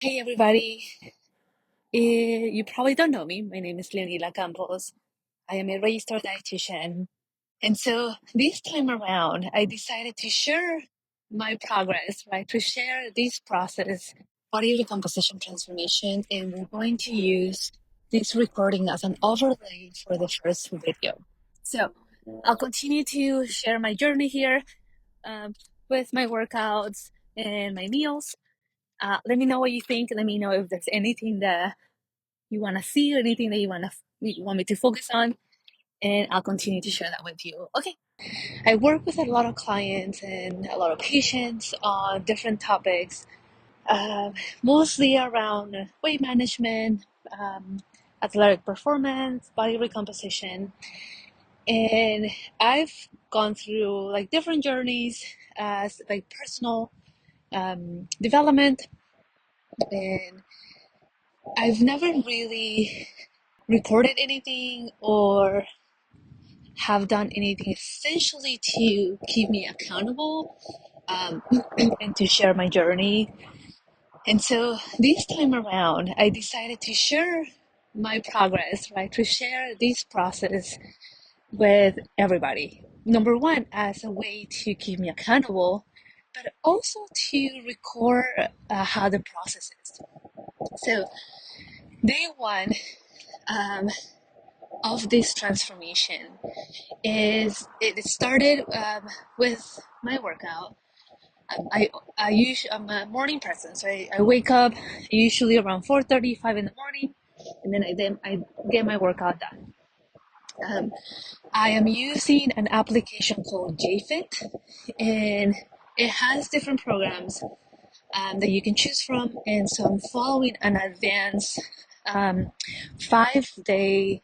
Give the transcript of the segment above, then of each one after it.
Hey everybody, you probably don't know me. My name is Leonila Campos. I am a registered dietitian. And so this time around, I decided to share my progress, right? To share this process, body recomposition transformation. And we're going to use this recording as an overlay for the first video. So I'll continue to share my journey here um, with my workouts and my meals. Let me know what you think. Let me know if there's anything that you want to see or anything that you want me to focus on, and I'll continue to share that with you. Okay. I work with a lot of clients and a lot of patients on different topics, mostly around weight management, athletic performance, body recomposition, and I've gone through like different journeys as like personal development, and I've never really recorded anything or have done anything essentially to keep me accountable, um, and to share my journey. And so this time around, I decided to share my progress, right? To share this process with everybody. Number one, as a way to keep me accountable, but also to record how the process is. So, day one um, of this transformation is it started with my workout. I'm a morning person, so I wake up usually around 4:35 in the morning, and then I get my workout done. Um, I am using an application called JFit, and it has different programs that you can choose from, and so I'm following an advanced 5-day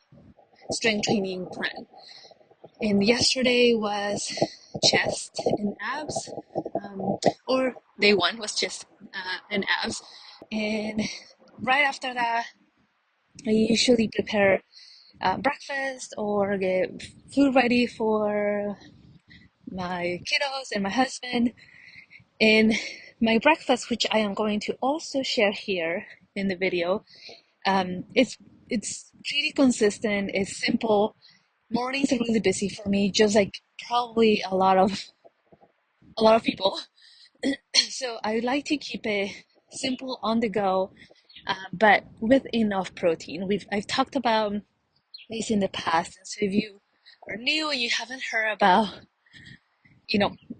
strength training plan. And yesterday was chest and abs, or day one was chest and abs. And right after that, I usually prepare breakfast or get food ready for my kiddos and my husband. And my breakfast, which I am going to also share here in the video, it's pretty consistent. It's simple. Mornings are really busy for me, just like probably a lot of people. So I like to keep it simple on the go, but with enough protein. I've talked about this in the past, and so if you are new and you haven't heard about,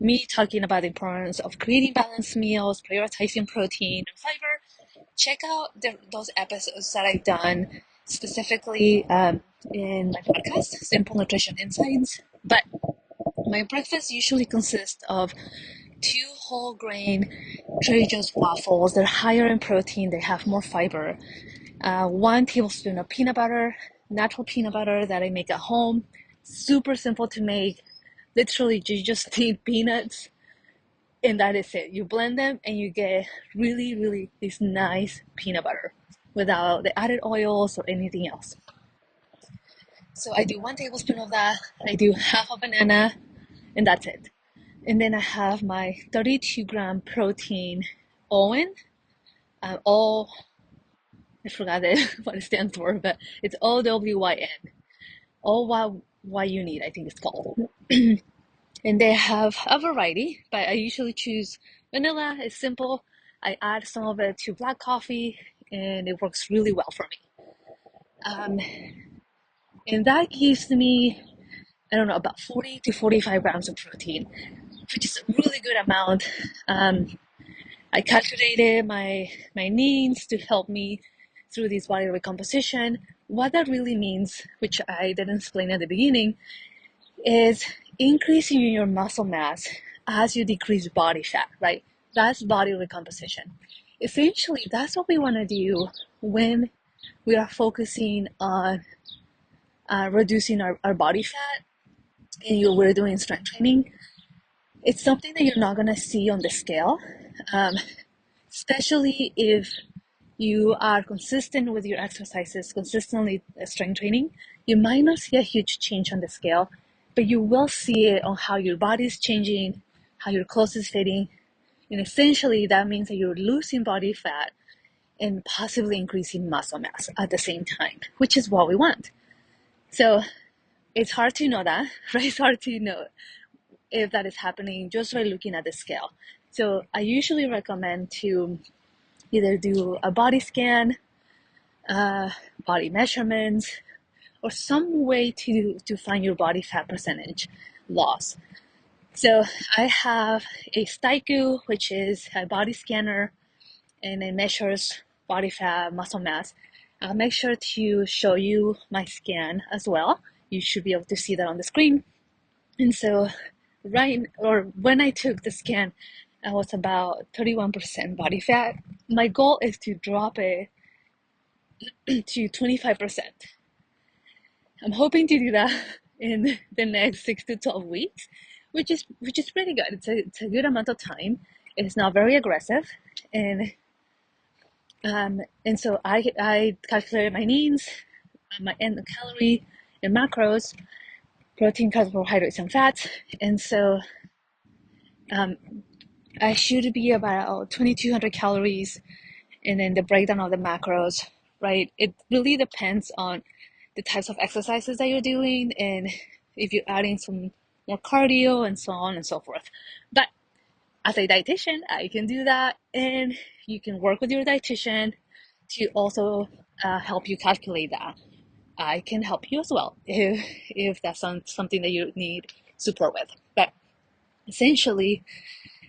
me talking about the importance of creating balanced meals, prioritizing protein and fiber, check out those episodes that I've done specifically in my podcast, Simple Nutrition Insights. But my breakfast usually consists of two whole grain Trader Joe's waffles. They're higher in protein, they have more fiber. 1 tablespoon of peanut butter, natural peanut butter that I make at home. Super simple to make. Literally, you just need peanuts, and that is it. You blend them, and you get really, really this nice peanut butter without the added oils or anything else. So I do 1 tablespoon of that. I do half a banana, and that's it. And then I have my 32-gram protein Owen. All I forgot it, what it stands for, but it's OWYN. All what you need, I think it's called. And they have a variety, but I usually choose vanilla. It's simple. I add some of it to black coffee, and it works really well for me. Um, and that gives me, I don't know, about 40 to 45 grams of protein, which is a really good amount. I calculated my needs to help me through this body recomposition. What that really means, which I didn't explain at the beginning, is increasing your muscle mass as you decrease body fat, right? That's body recomposition. Essentially, that's what we want to do when we are focusing on reducing our body fat and we're doing strength training. It's something that you're not going to see on the scale, um, especially if you are consistent with your exercises, consistently strength training. You might not see a huge change on the scale, but you will see it on how your body is changing, how your clothes is fitting. And essentially, that means that you're losing body fat and possibly increasing muscle mass at the same time, which is what we want. So it's hard to know that, right? It's hard to know if that is happening just by looking at the scale. So I usually recommend to either do a body scan, body measurements, or some way to find your body fat percentage loss. So I have a Staiku, which is a body scanner, and it measures body fat, muscle mass. I'll make sure to show you my scan as well. You should be able to see that on the screen. And so when I took the scan, I was about 31% body fat. My goal is to drop it to 25%. I'm hoping to do that in the next 6 to 12 weeks, which is pretty good. It's a good amount of time. It's not very aggressive, and so I calculated my needs, my end calorie and macros, protein, carbohydrates, and fats, and so I should be about 2,200 calories, and then the breakdown of the macros, right? It really depends on the types of exercises that you're doing and if you're adding some more cardio and so on and so forth. But as a dietitian, I can do that, and you can work with your dietitian to also help you calculate that. I can help you as well if that's something that you need support with. But essentially,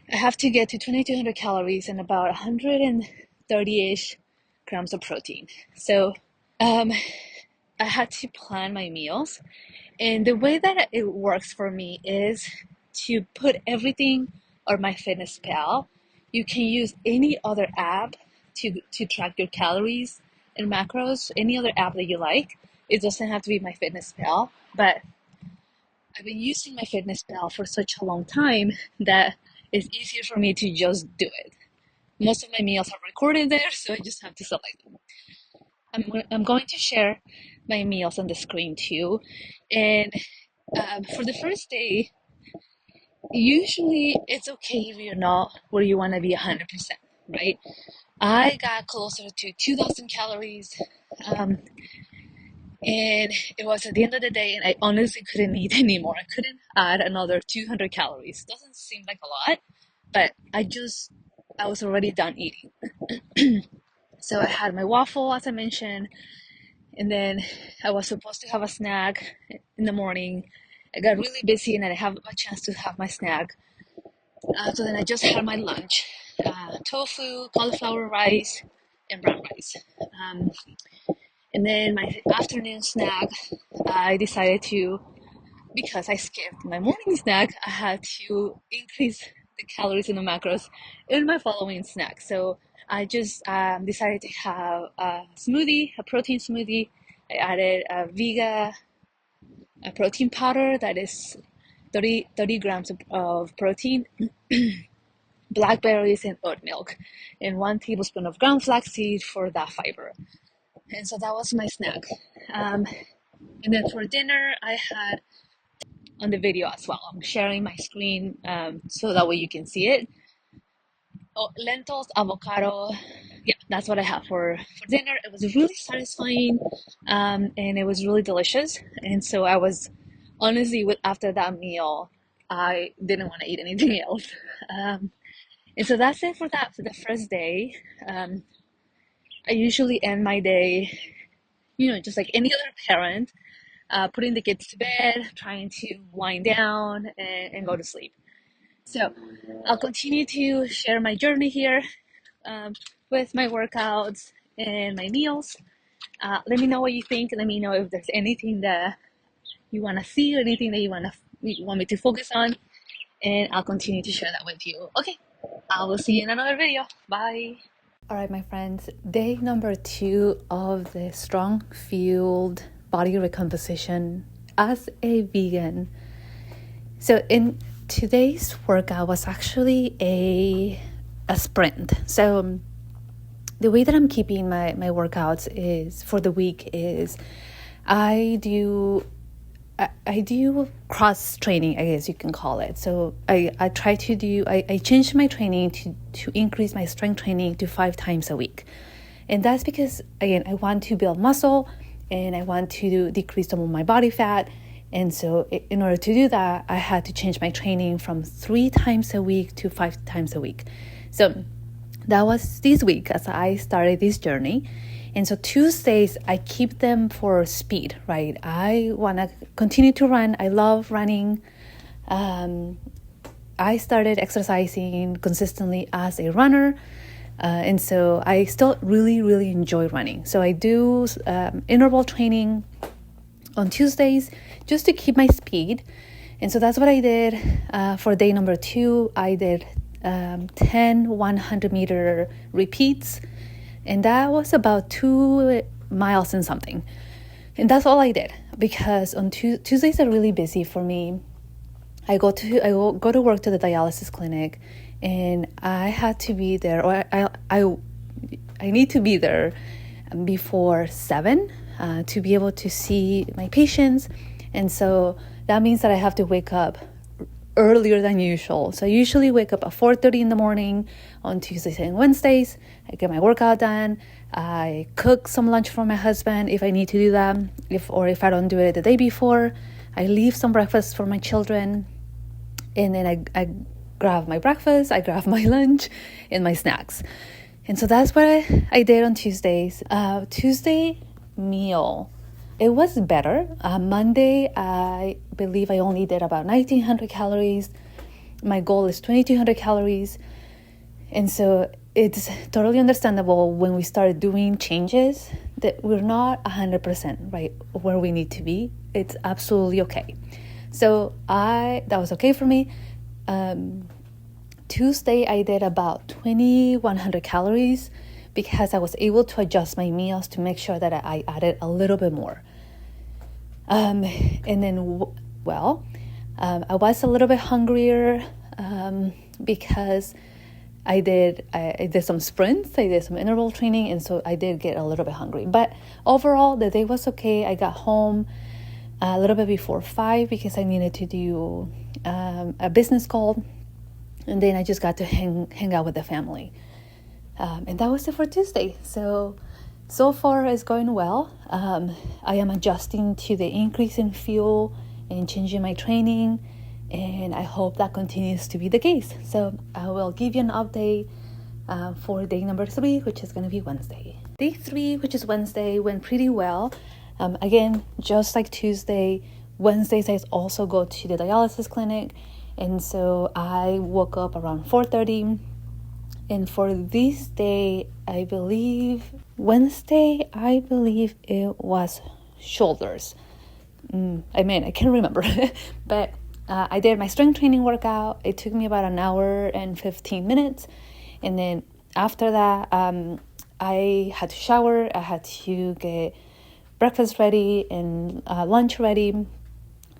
I have to get to 2,200 calories and about 130-ish grams of protein. So I had to plan my meals. And the way that it works for me is to put everything on MyFitnessPal. You can use any other app to track your calories and macros, any other app that you like. It doesn't have to be MyFitnessPal, but I've been using MyFitnessPal for such a long time that it's easier for me to just do it. Most of my meals are recorded there, so I just have to select them. I'm going to share my meals on the screen too. And for the first day, usually it's okay if you're not where you want to be 100%, right? I got closer to 2,000 calories, and it was at the end of the day, and I honestly couldn't eat anymore. I couldn't add another 200 calories. Doesn't seem like a lot, but I was already done eating. So I had my waffle, as I mentioned, and then I was supposed to have a snack in the morning. I got really busy and I didn't have a chance to have my snack. So then I just had my lunch, tofu, cauliflower rice, and brown rice. And then my afternoon snack, I decided to, because I skipped my morning snack, I had to increase the calories and the macros in my following snack. So I just decided to have a smoothie, a protein smoothie. I added a protein powder that is 30 grams of protein, blackberries, and oat milk, and 1 tablespoon of ground flaxseed for that fiber. And so that was my snack. And then for dinner, I had on the video as well. I'm sharing my screen so that way you can see it. Oh, lentils, avocado. Yeah, that's what I had for dinner. It was really satisfying, and it was really delicious. And so I was honestly, after that meal, I didn't want to eat anything else. And so that's it for that for the first day. I usually end my day, just like any other parent, putting the kids to bed, trying to wind down and go to sleep. So I'll continue to share my journey here with my workouts and my meals. Let me know what you think. Let me know if there's anything that you want to see or anything that you want me to focus on, and I'll continue to share that with you. Okay, I will see you in another video. Bye. All right, my friends, day number 2 of the strong fueled body recomposition as a vegan. So in today's workout was actually a sprint. So the way that I'm keeping my workouts is for the week is I do cross training, I guess you can call it. So I try to I changed my training to increase my strength training to 5 times a week. And that's because, again, I want to build muscle and I want to decrease some of my body fat. And so in order to do that, I had to change my training from 3 times a week to 5 times a week. So that was this week as I started this journey. And so Tuesdays, I keep them for speed, right? I want to continue to run. I love running. I started exercising consistently as a runner. And so I still really, really enjoy running. So I do interval training on Tuesdays just to keep my speed. And so that's what I did. For day number 2, I did 10 100-meter repeats. And that was about 2 miles and something. And that's all I did because on Tuesdays are really busy for me. I go to work to the dialysis clinic, and I had to be there, or I need to be there before 7 to be able to see my patients. And so that means that I have to wake up earlier than usual. So I usually wake up at 4:30 in the morning on Tuesdays and Wednesdays. I get my workout done. I cook some lunch for my husband if I need to do that. If I don't do it the day before, I leave some breakfast for my children. And then I grab my breakfast, I grab my lunch and my snacks. And so that's what I did on Tuesdays. Tuesday meal, it was better. Monday, I believe I only did about 1,900 calories. My goal is 2,200 calories. And so it's totally understandable when we start doing changes that we're not 100% right where we need to be. It's absolutely okay. So that was okay for me. Tuesday, I did about 2,100 calories because I was able to adjust my meals to make sure that I added a little bit more. And then, I was a little bit hungrier because I did some sprints, I did some interval training, and so I did get a little bit hungry. But overall, the day was okay. I got home a little bit before 5 because I needed to do a business call, and then I just got to hang out with the family. And that was it for Tuesday. So far it's going well. I am adjusting to the increase in fuel and changing my training, and I hope that continues to be the case. So I will give you an update for day number 3, which is going to be Wednesday. Day 3, which is Wednesday, went pretty well. Again, just like Tuesday, Wednesdays I also go to the dialysis clinic, and so I woke up around 4:30. And for this day, Wednesday, I believe it was shoulders. I can't remember, but I did my strength training workout. It took me about an hour and 15 minutes. And then after that, I had to shower. I had to get breakfast ready and lunch ready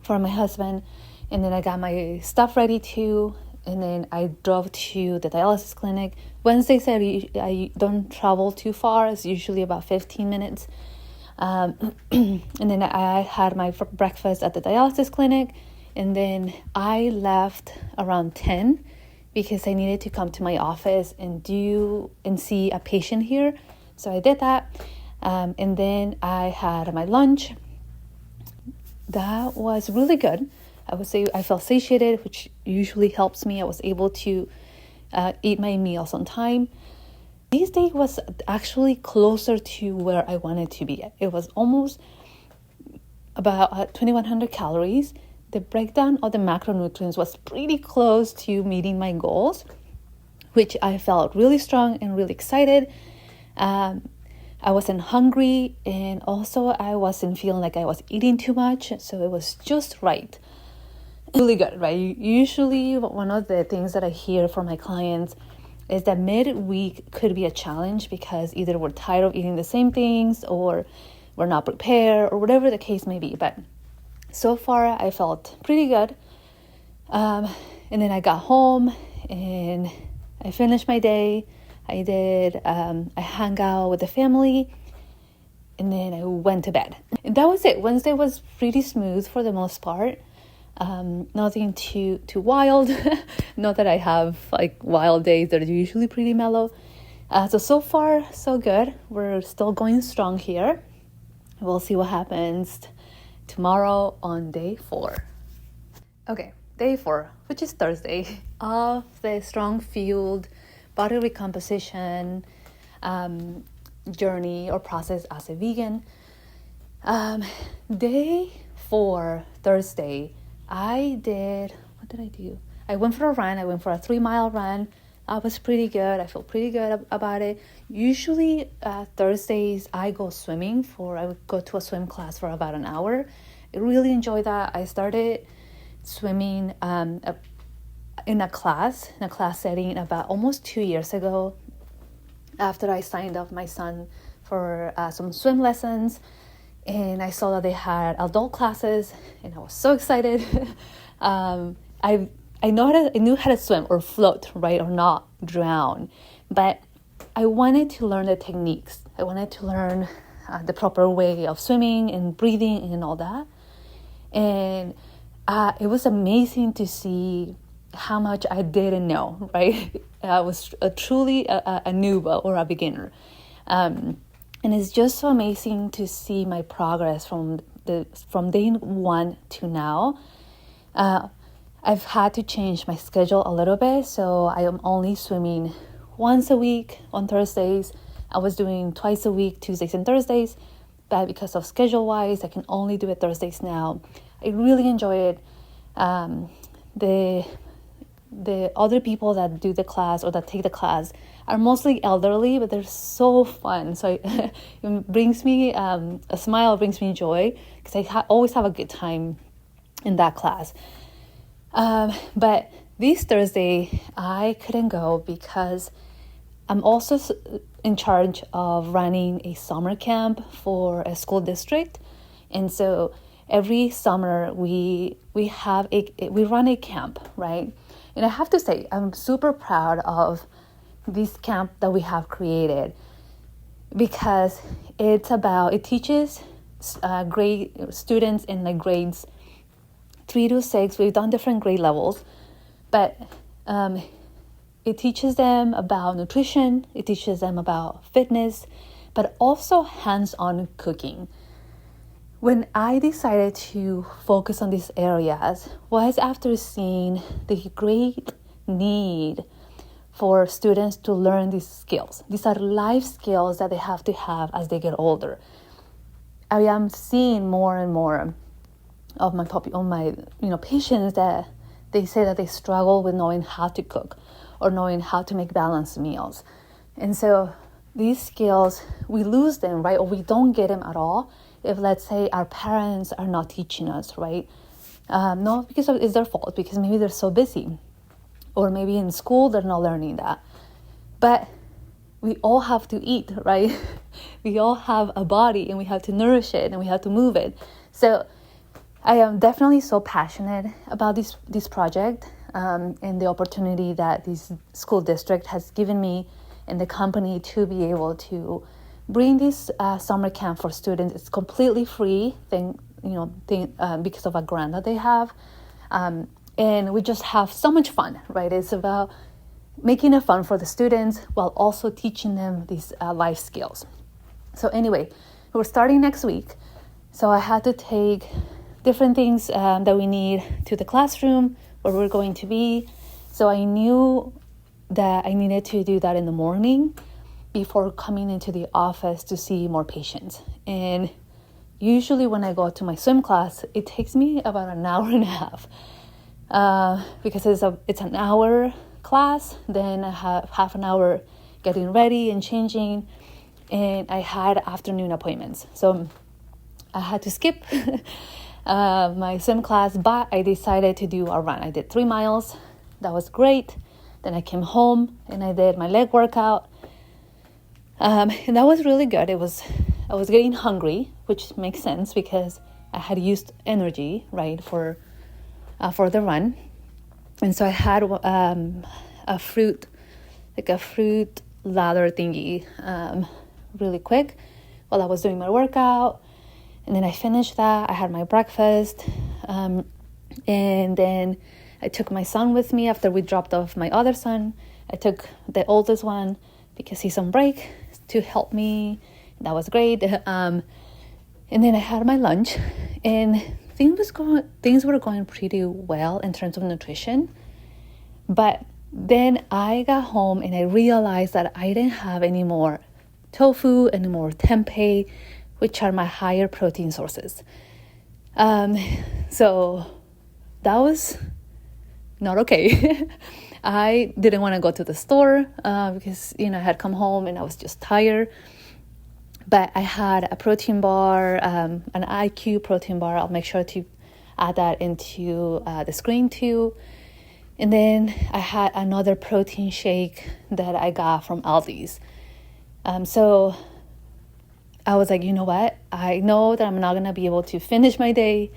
for my husband. And then I got my stuff ready too. And then I drove to the dialysis clinic. Wednesdays, I don't travel too far. It's usually about 15 minutes. And then I had my breakfast at the dialysis clinic. And then I left around 10 because I needed to come to my office and see a patient here. So I did that. And then I had my lunch. That was really good. I would say I felt satiated, which usually helps me. I was able to eat my meals on time. This day was actually closer to where I wanted to be. It was almost about 2,100 calories. The breakdown of the macronutrients was pretty close to meeting my goals, which I felt really strong and really excited. I wasn't hungry, and also I wasn't feeling like I was eating too much, so it was just right. Really good, right? Usually one of the things that I hear from my clients is that mid-week could be a challenge because either we're tired of eating the same things or we're not prepared or whatever the case may be. But so far I felt pretty good. And then I got home and I finished my day. I hung out with the family, and then I went to bed. And that was it. Wednesday was pretty smooth for the most part. Nothing too wild. Not that I have like wild days. They're usually pretty mellow. So far, so good. We're still going strong here. We'll see what happens tomorrow on day 4. Okay, day 4, which is Thursday, of the strong fueled body recomposition journey or process as a vegan. Day 4, Thursday, what did I do? I went for a run. I went for a 3-mile run. That was pretty good. I feel pretty good about it. Usually Thursdays I go swimming I would go to a swim class for about an hour. I really enjoy that. I started swimming in a class setting about almost 2 years ago after I signed up my son for some swim lessons, and I saw that they had adult classes, and I was so excited. I knew how to swim or float, right, or not drown, but I wanted to learn the techniques. I wanted to learn the proper way of swimming and breathing and all that. And it was amazing to see how much I didn't know, right? I was truly a noob or a beginner. And it's just so amazing to see my progress from day 1 to now. I've had to change my schedule a little bit, so I am only swimming once a week on Thursdays. I was doing twice a week, Tuesdays and Thursdays, but because of schedule-wise, I can only do it Thursdays now. I really enjoy it. The other people that do the class or that take the class are mostly elderly, but they're so fun. So it brings me a smile, brings me joy, because I always have a good time in that class. But this Thursday, I couldn't go because I'm also in charge of running a summer camp for a school district. And so every summer we run a camp, right? And I have to say, I'm super proud of this camp that we have created, because it teaches grade students in the grades 3 to 6. We've done different grade levels, but it teaches them about nutrition, it teaches them about fitness, but also hands-on cooking. When I decided to focus on these areas was after seeing the great need for students to learn these skills. These are life skills that they have to have as they get older. I am seeing more and more of my patients that they say that they struggle with knowing how to cook or knowing how to make balanced meals. And so these skills, we lose them, right? Or we don't get them at all if, let's say, our parents are not teaching us, right? Not because it's their fault, because maybe they're so busy, or maybe in school they're not learning that. But we all have to eat, right? We all have a body, and we have to nourish it, and we have to move it. So I am definitely so passionate about this project and the opportunity that this school district has given me and the company to be able to bring this summer camp for students. It's completely free, because of a grant that they have, and we just have so much fun, right? It's about making it fun for the students while also teaching them these life skills. So anyway, we're starting next week, so I had to take different things that we need to the classroom where we're going to be. So I knew that I needed to do that in the morning before coming into the office to see more patients. And usually when I go to my swim class, it takes me about an hour and a half because it's an hour class, then I have half an hour getting ready and changing, and I had afternoon appointments. So I had to skip my swim class, but I decided to do a run. I did 3 miles. That was great. Then I came home and I did my leg workout. And that was really good. I was getting hungry, which makes sense because I had used energy, right, for the run. And so I had a fruit ladder thingy really quick while I was doing my workout. And then I finished that. I had my breakfast. And then I took my son with me after we dropped off my other son. I took the oldest one because he's on break to help me. That was great. And then I had my lunch, and things were going pretty well in terms of nutrition. But then I got home and I realized that I didn't have any more tofu, any more tempeh, which are my higher protein sources. So that was not okay. I didn't want to go to the store because, I had come home and I was just tired. But I had a protein bar, an IQ protein bar. I'll make sure to add that into the screen too. And then I had another protein shake that I got from Aldi's. So I was like, you know what? I know that I'm not going to be able to finish my day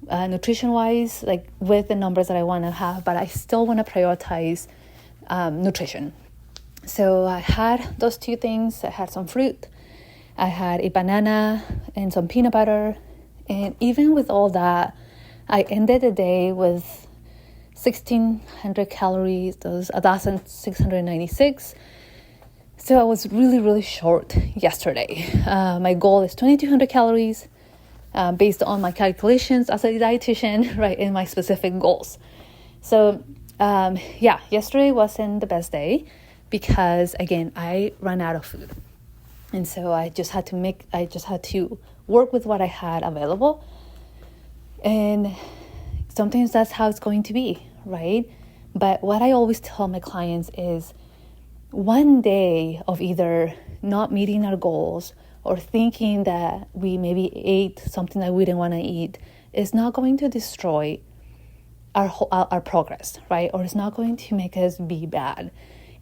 nutrition-wise, like with the numbers that I want to have, but I still want to prioritize nutrition. So I had those two things. I had some fruit. I had a banana and some peanut butter. And even with all that, I ended the day with 1,600 calories. That was 1,696. So I was really, really short yesterday. My goal is 2,200 calories based on my calculations as a dietitian, right, and my specific goals. So yesterday wasn't the best day because, again, I ran out of food. And so I just had to work with what I had available. And sometimes that's how it's going to be, right? But what I always tell my clients is one day of either not meeting our goals or thinking that we maybe ate something that we didn't want to eat is not going to destroy our progress, right? Or it's not going to make us be bad.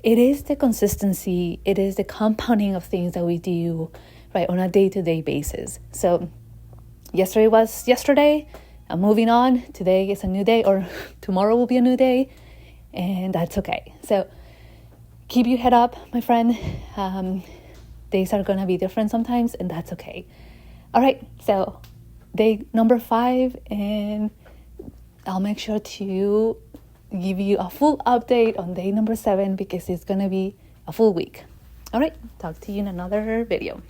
It is the consistency, it is the compounding of things that we do, right, on a day-to-day basis. So yesterday was yesterday. I'm moving on. Today is a new day, or tomorrow will be a new day, and that's okay. So keep your head up, my friend. Days are going to be different sometimes, and that's okay. All right, so day number 5, and I'll make sure to give you a full update on day number 7 because it's going to be a full week. All right, talk to you in another video.